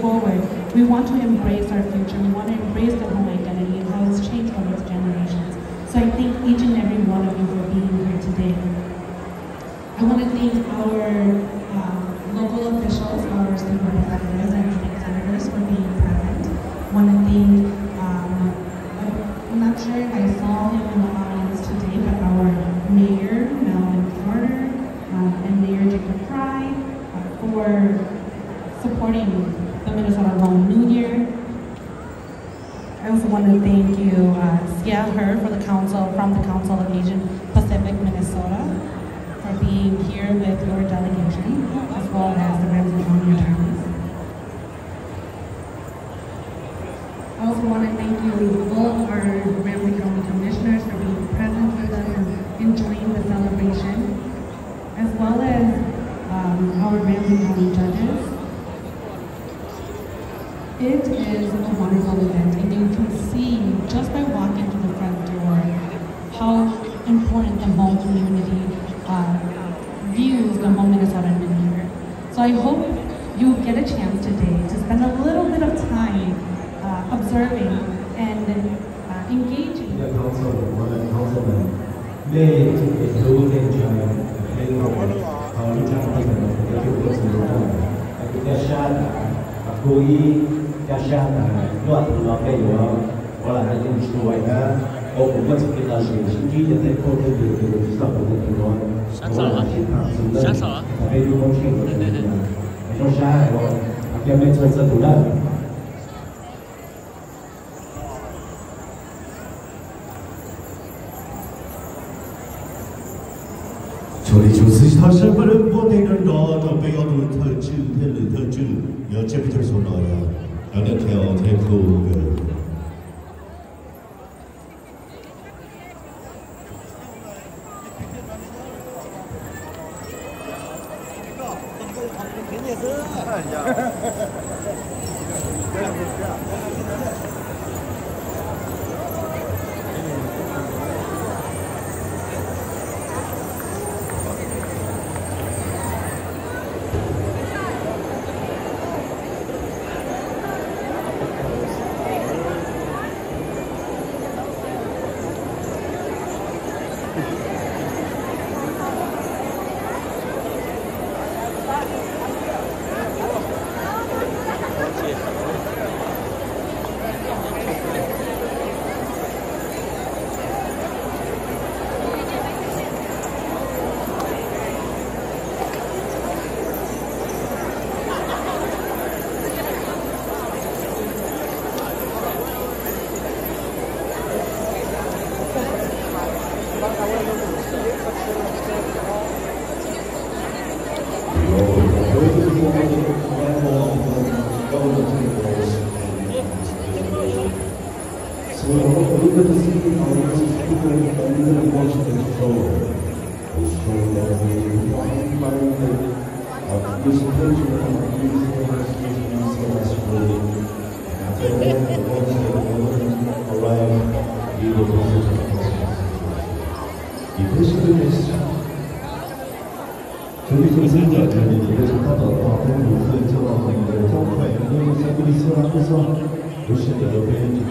forward, we want to embrace our future. We want to embrace the home identity and how it's changed over the generations. So I thank each and every one of you for being here today. I want to thank our local officials, our state representatives and senators for being present. I want to thank, I'm not sure if I saw him in the audience today, but our Mayor, Melvin Carter, and Mayor Jacob Fry for supporting the Minnesota Hmong New Year. I also want to thank you, Sia Her, from the Council of Asian Pacific Minnesota, for being here with your delegation, as well as the Ramsey County attorneys. I also want to thank you, all of our Ramsey County commissioners, for being present with us and enjoying the celebration, as well as our Ramsey County judges. It is a wonderful event, and you can see just by walking through the front door how important the Hmong community views the Hmong Minnesota New Year. So I hope you get a chance today to spend a little bit of time observing and engaging. The councilman may include 조리 조스 사실은 보내는 너도 배워도 터질 텔레 터질 여체비들 소나야 연애케어 대표 So we are able to see our people in Washington show. We show that we find this occasion of these demonstrations as well. And after that, the ones that arrive, we will visit the president. 저기 선생님들 그래서 하다 보면 그 저거 정말 이런 사람들이 있어서 러시아 옆에 지금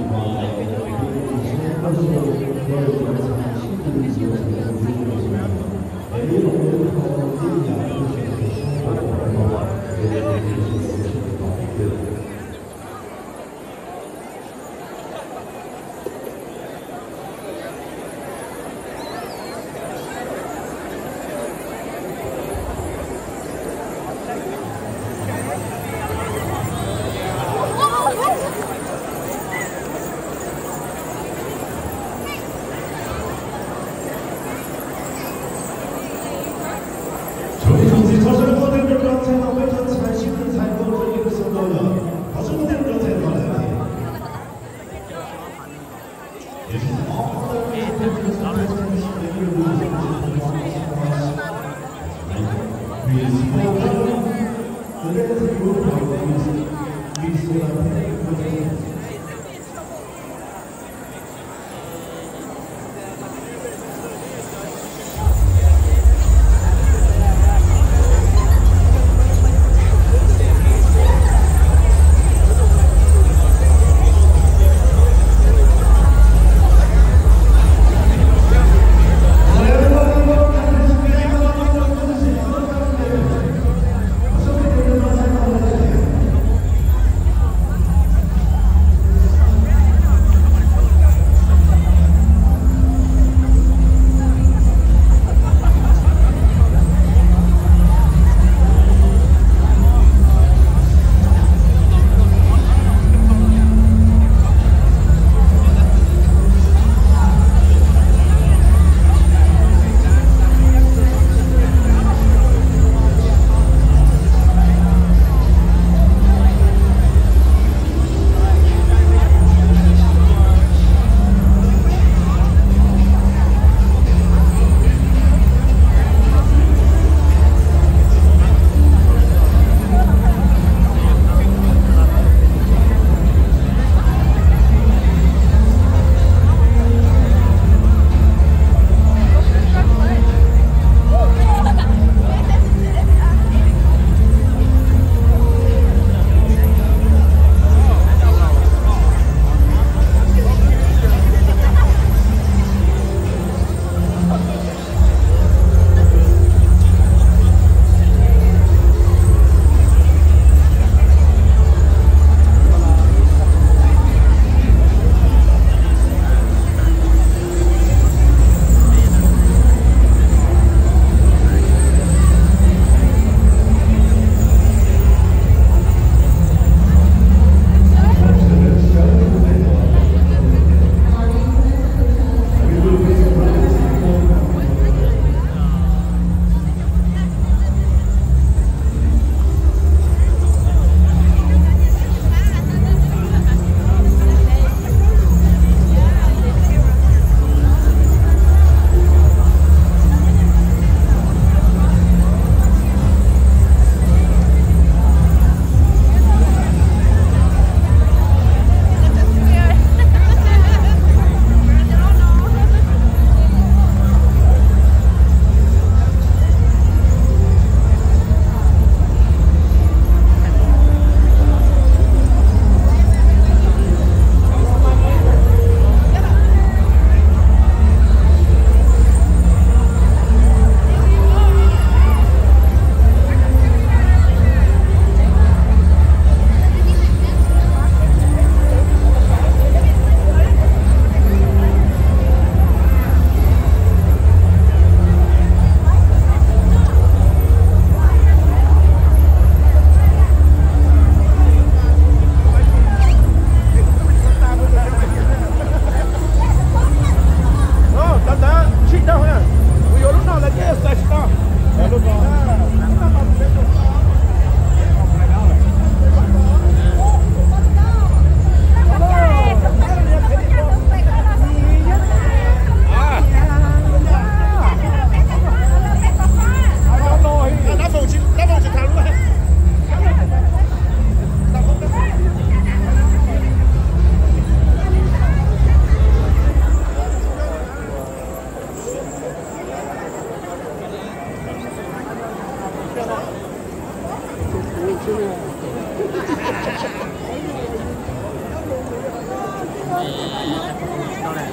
Đâu này?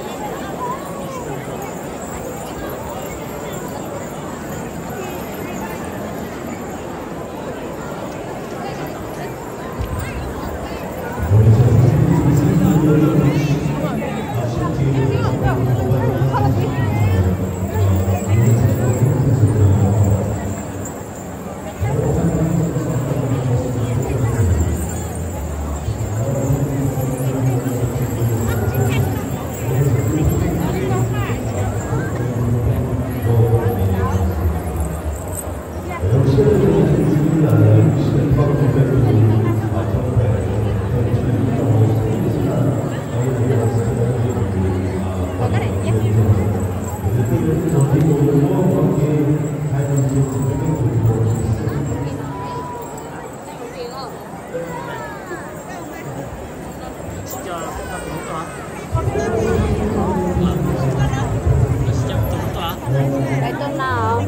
Cái tôm nào?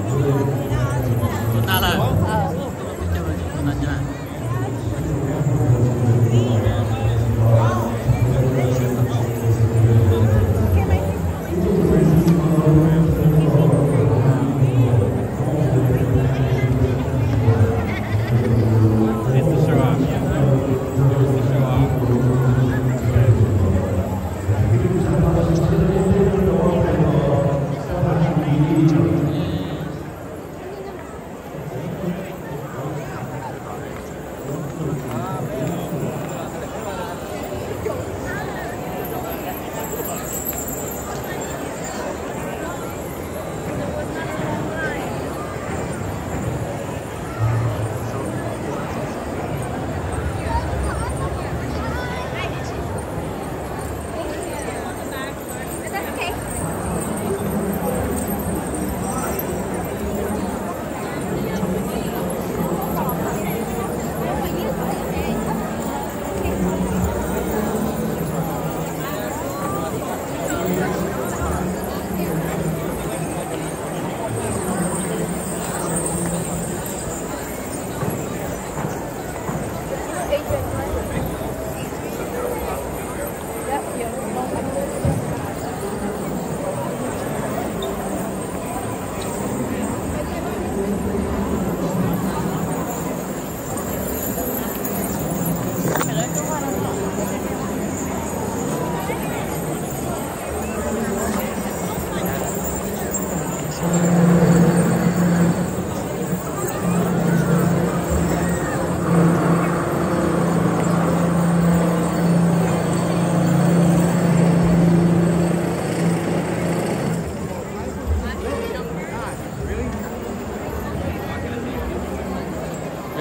Tôm nào là?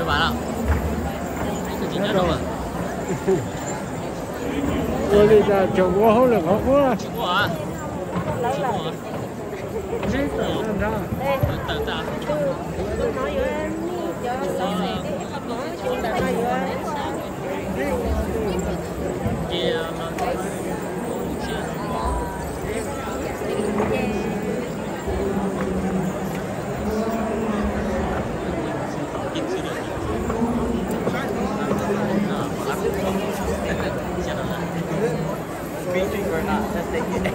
Bạn ạ. Anh chỉ đâu à? Tôi đi ra Trung Quốc không được không quá. Trung Quốc à? Lấy lại. Đây. Tờ tờ. Tôi nói với em cho nó nói chuyện tại nói với em. Kia Speaking or not, just take it.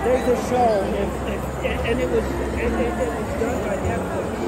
There's a show, and it was done by Netflix.